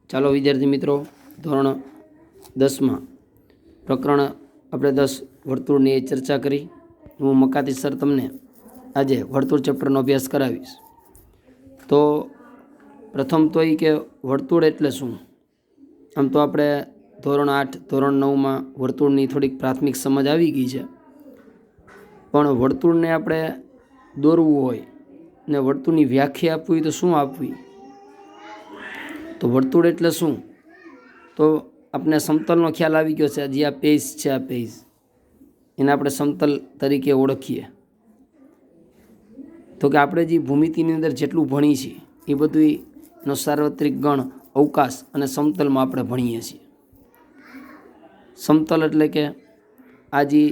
ચાલો વિદ્યાર્થી મિત્રો, ધોરણ 10માં પ્રકરણ આપણે 10 વર્તુળની ચર્ચા કરી. હું મકાતી સર તમને આજે વર્તુળ ચેપ્ટરનો અભ્યાસ કરાવીશ. તો પ્રથમ તો એ કે વર્તુળ એટલે શું. આમ તો આપણે ધોરણ 8 ધોરણ 9માં વર્તુળની થોડીક પ્રાથમિક સમજ આવી ગઈ છે, પણ વર્તુળને આપણે દોરવું હોય ને વર્તુળની વ્યાખ્યા આપવી તો શું આપવી. તો વર્તુળ એટલે શું, તો આપણે સમતલનો ખ્યાલ આવી ગયો છે. જે આ પેજ છે, આ પેજ એને આપણે સમતલ તરીકે ઓળખીએ. તો કે આપણે જે ભૂમિતિની અંદર જેટલું ભણી છીએ એ બધું એનો સાર્વત્રિક ગણ, અવકાશ અને સમતલમાં આપણે ભણીએ છીએ. સમતલ એટલે કે આ જે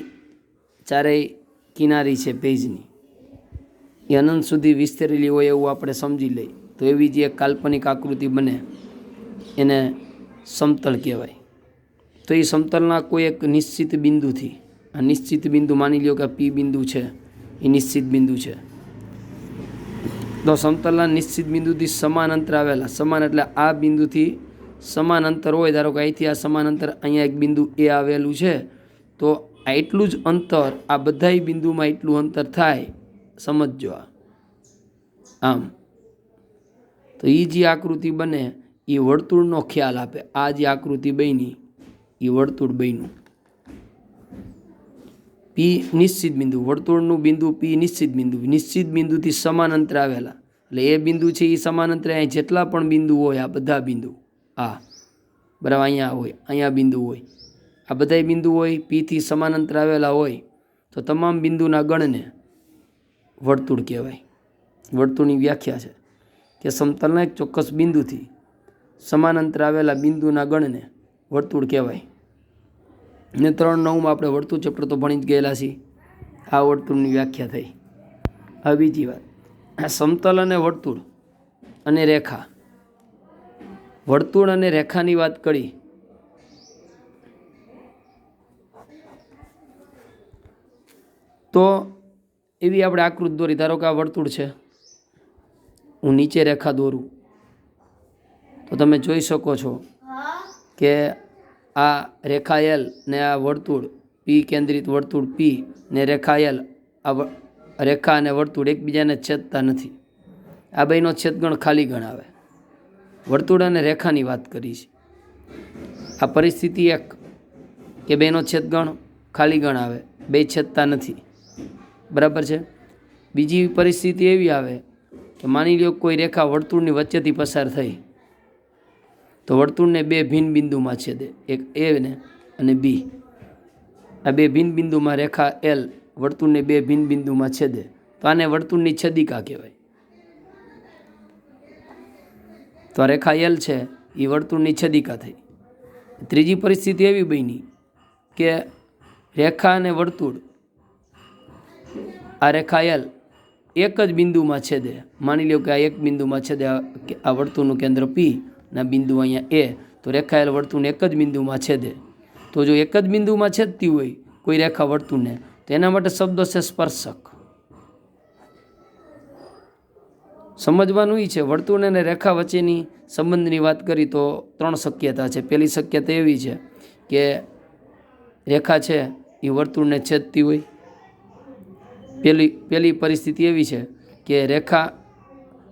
ચારેય કિનારી છે પેજની એ અનંત સુધી વિસ્તરેલી હોય એવું આપણે સમજી લઈએ. તો એવી જે એક કાલ્પનિક આકૃતિ બને એને સમતલ કહેવાય. તો એ સમતલના કોઈ એક નિશ્ચિત બિંદુથી, આ નિશ્ચિત બિંદુ માની લ્યો કે પી બિંદુ છે, એ નિશ્ચિત બિંદુ છે. તો સમતલના નિશ્ચિત બિંદુથી સમાન અંતર આવેલા, સમાન એટલે આ બિંદુથી સમાન અંતર હોય. ધારો કે અહીંથી આ સમાન અંતર, અહીંયા એક બિંદુ એ આવેલું છે, તો આ એટલું જ અંતર આ બધાય બિંદુમાં એટલું અંતર થાય. સમજજો આમ. તો એ જે આકૃતિ બને એ વર્તુળનો ખ્યાલ આપે. આ જે આકૃતિ બની એ વર્તુળ બન્યું. પી નિશ્ચિત બિંદુ, વર્તુળનું બિંદુ પી નિશ્ચિત બિંદુ, નિશ્ચિત બિંદુથી સમાન અંતર આવેલા. એટલે એ બિંદુ છે એ સમાન અંતરે અહીં જેટલા પણ બિંદુ હોય, આ બધા બિંદુ, આ બરાબર અહીંયા હોય, અહીંયા બિંદુ હોય, આ બધા બિંદુ હોય, પીથી સમાન અંતર આવેલા હોય, તો તમામ બિંદુના ગણને વર્તુળ કહેવાય. વર્તુળની વ્યાખ્યા છે કે સમતલના એક ચોક્કસ બિંદુથી સમાન અંતર આવેલા બિંદુના ગણને વર્તુળ કહેવાય. ને 3-9માં આપણે વર્તુળ ચેપ્ટર તો ભણી જ ગયેલા છીએ. આ વર્તુળની વ્યાખ્યા થઈ. હવે બીજી વાત, સમતલ અને વર્તુળ અને રેખા. વર્તુળ અને રેખાની વાત કરી તો એવી આપણે આકૃતિ દોરી. ધારો કે આ વર્તુળ છે, હું નીચે રેખા દોરું તો તમે જોઈ શકો છો કે આ રેખા એલ ને આ વર્તુળ પી, કેન્દ્રિત વર્તુળ પી ને રેખા એલ, આ રેખા અને વર્તુળ એકબીજાને છેદતા નથી. આ બેનો છેદગણ ખાલી ગણ આવે. વર્તુળ અને રેખાની વાત કરી છે. આ પરિસ્થિતિ એક કે બેનો છેદગણ ખાલી ગણ આવે, બે છેદતા નથી, બરાબર છે. બીજી પરિસ્થિતિ એવી આવે કે માની લો કોઈ રેખા વર્તુળની વચ્ચેથી પસાર થઈ, તો વર્તુળને બે ભિન્ન બિંદુમાં છેદે, એક એ ને અને બી. આ બે ભિન્ન બિંદુમાં રેખા એલ વર્તુળને બે ભિન્ન બિંદુમાં છેદે, તો આને વર્તુળની છેદિકા કહેવાય. તો આ રેખા એલ છે એ વર્તુળની છેદિકા થઈ. ત્રીજી પરિસ્થિતિ એવી બની કે રેખા અને વર્તુળ, આ રેખા એલ એક જ બિંદુમાં છેદે. માની લો કે આ એક બિંદુમાં છેદે, આ વર્તુળનું કેન્દ્ર પી ના બિંદુ અહીંયા એ, તો રેખા એલ વર્તુળને એક જ બિંદુમાં છેદે. તો જો એક જ બિંદુમાં છેદતી હોય કોઈ રેખા વર્તુળને, તો એના માટે શબ્દ છે સ્પર્શક. સમજવાનું એ છે, વર્તુળ અને રેખા વચ્ચેની સંબંધની વાત કરી તો 3 શક્યતા છે. પહેલી શક્યતા એવી છે કે રેખા છે એ વર્તુળને છેદતી હોય. પહેલી પરિસ્થિતિ એવી છે કે રેખા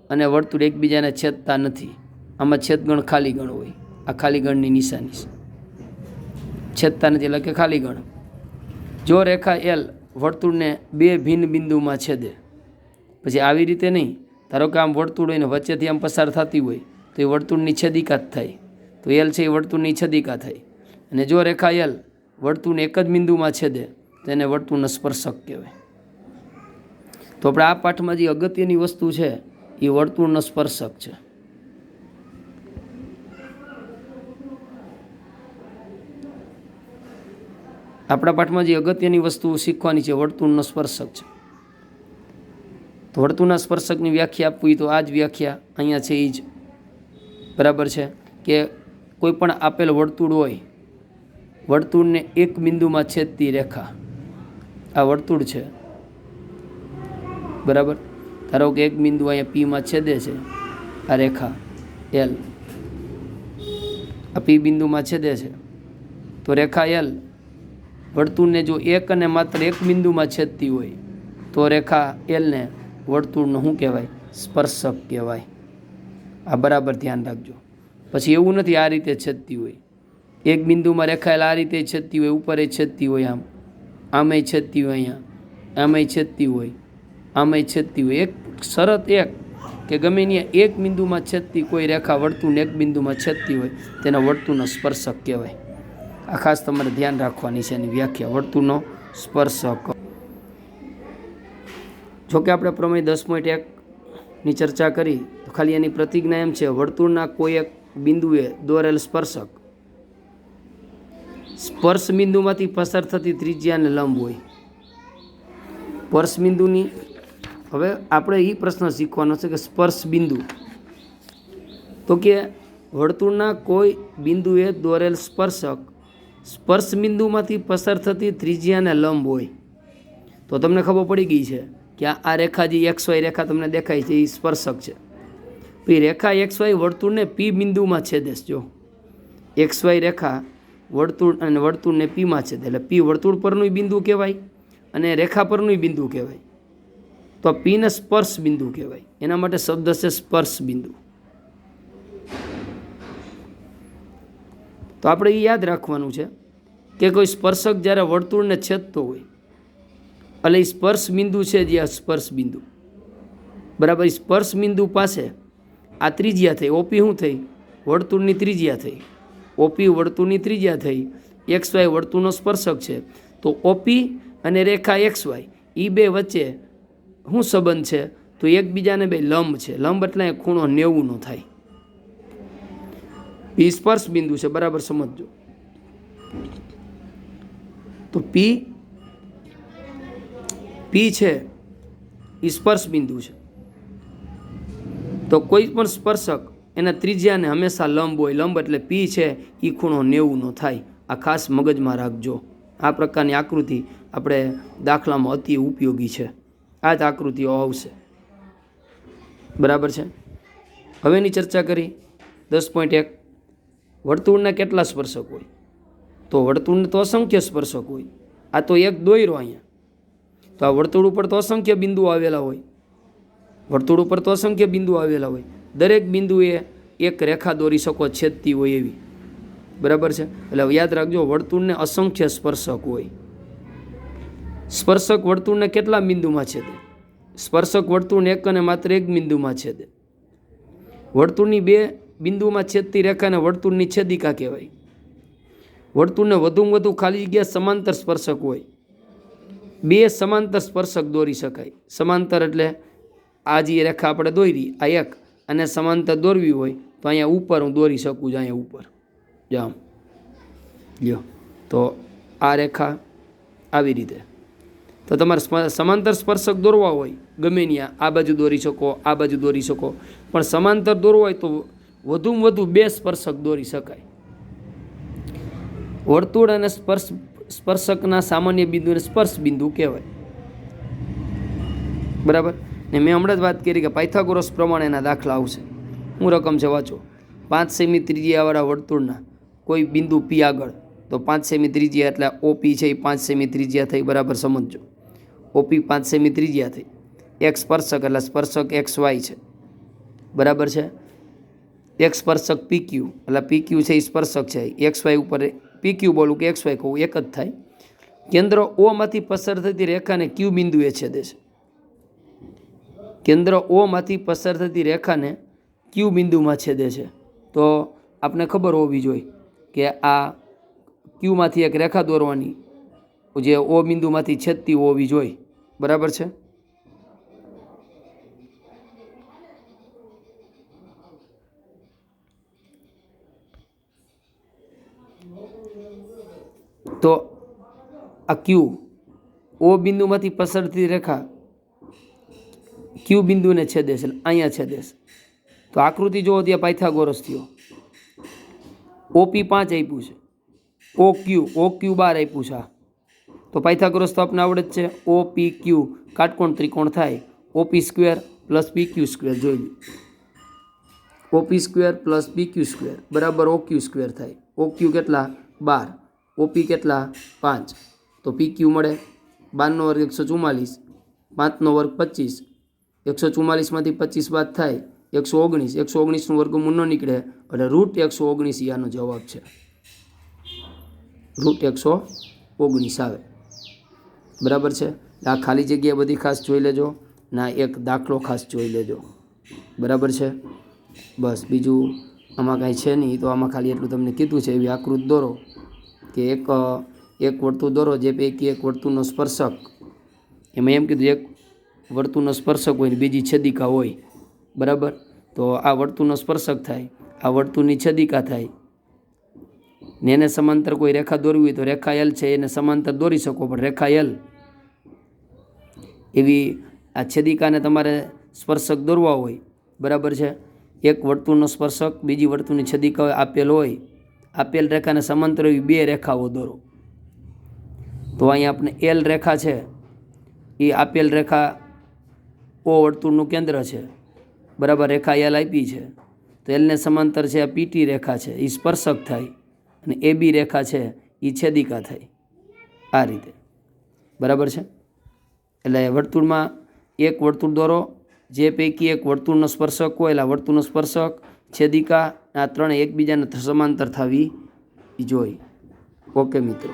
અને વર્તુળ એકબીજાને છેદતા નથી. આમાં છેદગણ ખાલી ગણ હોય. આ ખાલી ગણની નિશાની છે. છેદતા નથી એટલે કે ખાલી ગણ. જો રેખા એલ વર્તુળને બે ભિન્ન બિંદુમાં છેદે, પછી આવી રીતે નહીં, ધારો કે આમ વર્તુળ હોય ને વચ્ચેથી આમ પસાર થતી હોય, તો એ વર્તુળની છેદિકા જ થાય. તો એલ છે એ વર્તુળની છેદિકા થઈ. અને જો રેખા એલ વર્તુળને એક જ બિંદુમાં છેદે તો એને વર્તુળનો સ્પર્શક કહેવાય. તો આપણે આ પાઠમાં જે અગત્યની વસ્તુ છે એ વર્તુળનો સ્પર્શક છે. આપણા પાઠમાં જે અગત્યની વસ્તુ શીખવાની છે વર્તુળનો સ્પર્શક છે. તો વર્તુળના સ્પર્શકની વ્યાખ્યા આપવી તો આ જ વ્યાખ્યા અહીંયા છે એ જ બરાબર છે કે કોઈ પણ આપેલ વર્તુળ હોય, વર્તુળને એક બિંદુમાં છેદતી રેખા, આ વર્તુળ છે, બરાબર. ધારો કે એક બિંદુ અહીંયા પીમાં છેદે છે આ રેખા એલ, આ પી બિંદુમાં છેદે છે તો રેખા એલ વર્તુળને જો એક અને માત્ર એક બિંદુમાં છેદતી હોય તો રેખા એલને વર્તુળનું શું કહેવાય? સ્પર્શક કહેવાય. આ બરાબર ધ્યાન રાખજો. પછી એવું નથી આ રીતે છેદતી હોય, એક બિંદુમાં રેખા એલ આ રીતે છેદતી હોય, ઉપર છેદતી હોય, આમેય છેદતી હોય, અહીંયા આમેય છેદતી હોય, આમેય છેદતી હોય. એક શરત એક કે ગમે ત્યાં એક બિંદુમાં છેદતી કોઈ રેખા વર્તુળને એક બિંદુમાં છેદતી હોય તેના વર્તુળનો સ્પર્શક કહેવાય. આ ખાસ તમારે ધ્યાન રાખવાની છે એની વ્યાખ્યા, વર્તુળનો સ્પર્શક. જોકે આપણે પ્રમેય 10.1ની ચર્ચા કરી તો ખાલી એની પ્રતિજ્ઞા એમ છે, વર્તુળના કોઈ એક બિંદુએ દોરેલ સ્પર્શક સ્પર્શ બિંદુમાંથી પસાર થતી ત્રિજ્યાને લંબ હોય. સ્પર્શ બિંદુની હવે આપણે એ પ્રશ્ન શીખવાનો છે કે સ્પર્શ બિંદુ, તો કે વર્તુળના કોઈ બિંદુએ દોરેલ સ્પર્શક સ્પર્શ બિંદુમાંથી પસાર થતી ત્રિજ્યાને લંબ હોય. તો તમને ખબર પડી ગઈ છે કે આ રેખા જે XY રેખા તમને દેખાય છે એ સ્પર્શક છે. પછી રેખા XY વર્તુળને પી બિંદુમાં છેદે છે. જો XY રેખા વર્તુળ અને વર્તુળને પીમાં છેદે, એટલે પી વર્તુળ પરનું બિંદુ કહેવાય અને રેખા પરનું બિંદુ કહેવાય. તો પીને સ્પર્શ બિંદુ કહેવાય. એના માટે શબ્દ છે સ્પર્શ બિંદુ. તો આપણે એ યાદ રાખવાનું છે કે કોઈ સ્પર્શક જ્યારે વર્તુળને છેદતો હોય એટલે એ સ્પર્શ બિંદુ છે, જે આ સ્પર્શ બિંદુ બરાબર. સ્પર્શ બિંદુ પાસે આ ત્રિજ્યા થઈ, ઓપી શું થઈ? વર્તુળની ત્રિજ્યા થઈ. ઓપી વર્તુળની ત્રિજ્યા થઈ, XY વર્તુળનો સ્પર્શક છે. તો ઓપી અને રેખા XY એ બે વચ્ચે શું સંબંધ છે? તો એકબીજાને બે લંબ છે. લંબ એટલે ખૂણો 90નો થાય. પી સ્પર્શ બિંદુ છે, બરાબર સમજજો. તો પી છે એ સ્પર્શ બિંદુ છે. તો કોઈ પણ સ્પર્શક એના ત્રિજ્યાને હંમેશા લંબ હોય. લંબ એટલે પી છે એ ખૂણો 90નો થાય. આ ખાસ મગજમાં રાખજો. આ પ્રકારની આકૃતિ આપણે દાખલામાં અતિ ઉપયોગી છે. આ જ આકૃતિઓ આવશે, બરાબર છે. હવેની ચર્ચા કરી 10.1. વર્તુળના કેટલા સ્પર્શક હોય? તો વર્તુળને તો અસંખ્ય સ્પર્શક હોય. આ તો એક દોયરો અહીંયા, તો આ વર્તુળ ઉપર તો અસંખ્ય બિંદુઓ આવેલા હોય. વર્તુળ ઉપર તો અસંખ્ય બિંદુઓ આવેલા હોય. દરેક બિંદુએ એક રેખા દોરી શકો છેદતી હોય એવી, બરાબર છે. એટલે યાદ રાખજો, વર્તુળને અસંખ્ય સ્પર્શક હોય. સ્પર્શક વર્તુળને કેટલા બિંદુમાં છેદે? સ્પર્શક વર્તુળને એક અને માત્ર એક બિંદુમાં છેદે. વર્તુળની બે બિંદુમાં છેદતી રેખાને વર્તુળની છેદિકા કહેવાય. વર્તુળને વધુમાં વધુ ખાલી જગ્યા સમાંતર સ્પર્શક હોય. બે સમાંતર સ્પર્શક દોરી શકાય. સમાંતર એટલે આ જે રેખા આપણે દોરી આ એક, અને સમાંતર દોરવી હોય તો અહીંયા ઉપર હું દોરી શકું છું. અહીંયા ઉપર જામ લ્યો, તો આ રેખા આવી રીતે. તો તમારે સમાંતર સ્પર્શક દોરવા હોય ગમે ત્યાં આ બાજુ દોરી શકો, આ બાજુ દોરી શકો. પણ સમાંતર દોરવા હોય તો વધુમાં વધુ બે સ્પર્શક દોરી શકાય. વર્તુળ અને સ્પર્શકના સામાન્ય બિંદુને સ્પર્શ બિંદુ કહેવાય, બરાબર. ને મેં હમણાં જ વાત કરી કે પાયથાગોરસ પ્રમાણેના દાખલા આવશે. શું રકમ છે વાંચો. 5 સેમી ત્રિજ્યાવાળા વર્તુળના કોઈ બિંદુ પી આગળ, તો 5 સેમી ત્રિજ્યા એટલે ઓપી છે એ 5 સેમી ત્રિજ્યા થઈ, બરાબર સમજજો. ઓપી 5 સેમી ત્રિજ્યા થઈ. એક સ્પર્શક એટલે સ્પર્શક XY છે, બરાબર છે. એક સ્પર્શક PQ એટલે PQ છે એ સ્પર્શક છે. XY ઉપર PQ બોલું કે XY કહું એક જ થાય. કેન્દ્ર ઓમાંથી પસાર થતી રેખાને Q બિંદુએ છેદે છે. કેન્દ્ર ઓમાંથી પસાર થતી રેખાને Q બિંદુમાં છેદે છે. તો આપને ખબર હોવી જોઈએ કે આ Qમાંથી એક રેખા દોરવાની જે O બિંદુમાંથી છેદતી હોવી જોઈએ, બરાબર છે. તો આ Q O બિંદુમાંથી પસાર થતી રેખા Q બિંદુને છેદે છે, અહીંયા છેદે છે. તો આકૃતિ જુઓ, ત્યાં પાયથાગોરસ થયો. OP 5 આપ્યું છે, OQ 12 આપ્યું છે. તો પાયથાગોરસ તો આપણે આવડે જ છે. OPQ કાટકોણ ત્રિકોણ થાય. OP² + PQ² જોઈ લો. OP² પ્લસ PQ² બરાબર OQ² થાય. OQ કેટલા 12, OP કેટલા 5, તો PQ મળે 12 નો વર્ગ 144, 5 નો વર્ગ 25, 144માંથી 25 બાદ થાય 119, 119નું વર્ગમૂળ ન નીકળે એટલે √119 આનો જવાબ છે. √119 આવે. બરાબર છે. આ ખાલી જગ્યા બધી ખાસ જોઈ લેજો, ના એક દાખલો ખાસ જોઈ લેજો. બરાબર છે. બસ બીજું આમાં કાંઈ છે નહીં, તો આમાં ખાલી એટલું તમને કીધું છે. એવી આકૃતિ દોરો કે એક વર્તુળ દોરો જે પૈકી એક વર્તુળનો સ્પર્શક, એમાં એમ કીધું એક વર્તુળનો સ્પર્શક હોય ને બીજી છેદિકા હોય. બરાબર, તો આ વર્તુળનો સ્પર્શક થાય, આ વર્તુળની છેદિકા થાય ને એને સમાંતર કોઈ રેખા દોરવી હોય તો રેખા L છે એને સમાંતર દોરી શકો, પણ રેખા L એવી આ છેદિકાને તમારે સ્પર્શક દોરવા હોય. બરાબર છે. એક વર્તુળનો સ્પર્શક બીજી વર્તુળની છેદિકા આપેલ હોય, આપેલ રેખાને સમાંતર એવી બે રેખાઓ દોરો. તો અહીંયા આપણે L રેખા છે, એ આપેલ રેખા O વર્તુળનું કેન્દ્ર છે. બરાબર, રેખા L આપી છે, તો Lને સમાંતર છે આ PT રેખા છે, એ સ્પર્શક થાય, અને AB રેખા છે એ છેદિકા થાય. આ રીતે. બરાબર છે. એટલે વર્તુળમાં એક વર્તુળ દોરો જે પૈકી એક વર્તુળનો સ્પર્શક હોય, એટલે વર્તુળનો સ્પર્શક, છેદિકા, આ ત્રણે એકબીજાને સમાંતર થવી જોઈએ. ઓકે મિત્રો.